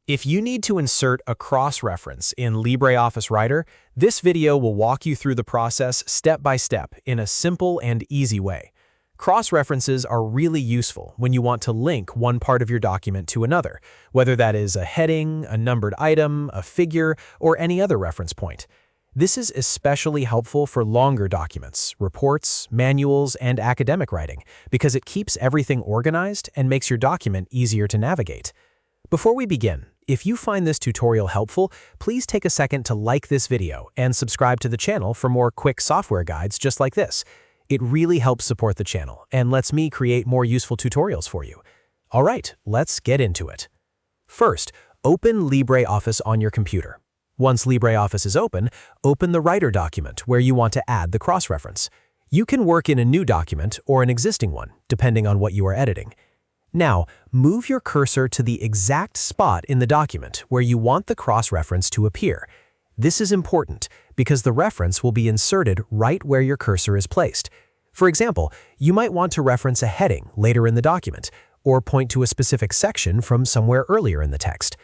If you need to insert a cross-reference in LibreOffice Writer, this video will walk you through the process step by step in a simple and easy way. Cross-references are really useful when you want to link one part of your document to another, whether that is a heading, a numbered item, a figure, or any other reference point. This is especially helpful for longer documents, reports, manuals, and academic writing, because it keeps everything organized and makes your document easier to navigate. Before we begin, if you find this tutorial helpful, please take a second to like this video and subscribe to the channel for more quick software guides just like this. It really helps support the channel and lets me create more useful tutorials for you. All right, let's get into it. First, open LibreOffice on your computer. Once LibreOffice is open, open the Writer document where you want to add the cross-reference. You can work in a new document or an existing one, depending on what you are editing. Now, move your cursor to the exact spot in the document where you want the cross-reference to appear. This is important because the reference will be inserted right where your cursor is placed. For example, you might want to reference a heading later in the document or point to a specific section from somewhere earlier in the text.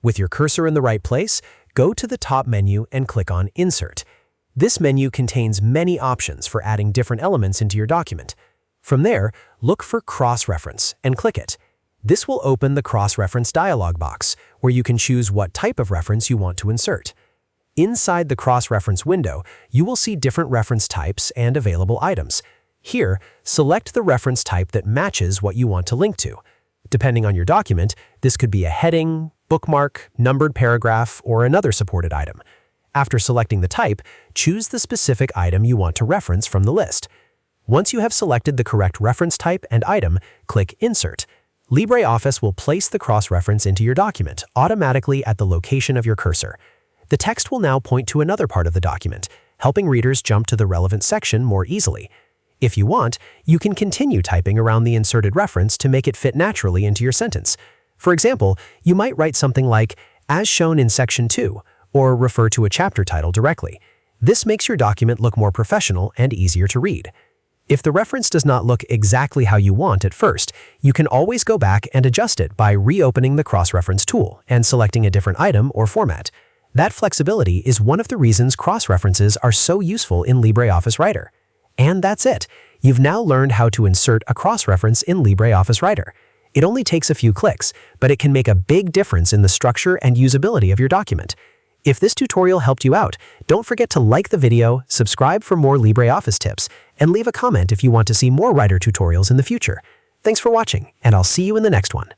With your cursor in the right place, go to the top menu and click on Insert. This menu contains many options for adding different elements into your document. From there, look for Cross-Reference and click it. This will open the Cross-Reference dialog box, where you can choose what type of reference you want to insert. Inside the Cross-Reference window, you will see different reference types and available items. Here, select the reference type that matches what you want to link to. Depending on your document, this could be a heading, bookmark, numbered paragraph, or another supported item. After selecting the type, choose the specific item you want to reference from the list. Once you have selected the correct reference type and item, click Insert. LibreOffice will place the cross-reference into your document automatically at the location of your cursor. The text will now point to another part of the document, helping readers jump to the relevant section more easily. If you want, you can continue typing around the inserted reference to make it fit naturally into your sentence. For example, you might write something like, "as shown in Section 2, or refer to a chapter title directly. This makes your document look more professional and easier to read. If the reference does not look exactly how you want at first, you can always go back and adjust it by reopening the cross-reference tool and selecting a different item or format. That flexibility is one of the reasons cross-references are so useful in LibreOffice Writer. And that's it. You've now learned how to insert a cross-reference in LibreOffice Writer. It only takes a few clicks, but it can make a big difference in the structure and usability of your document. If this tutorial helped you out, don't forget to like the video, subscribe for more LibreOffice tips, and leave a comment if you want to see more Writer tutorials in the future. Thanks for watching, and I'll see you in the next one.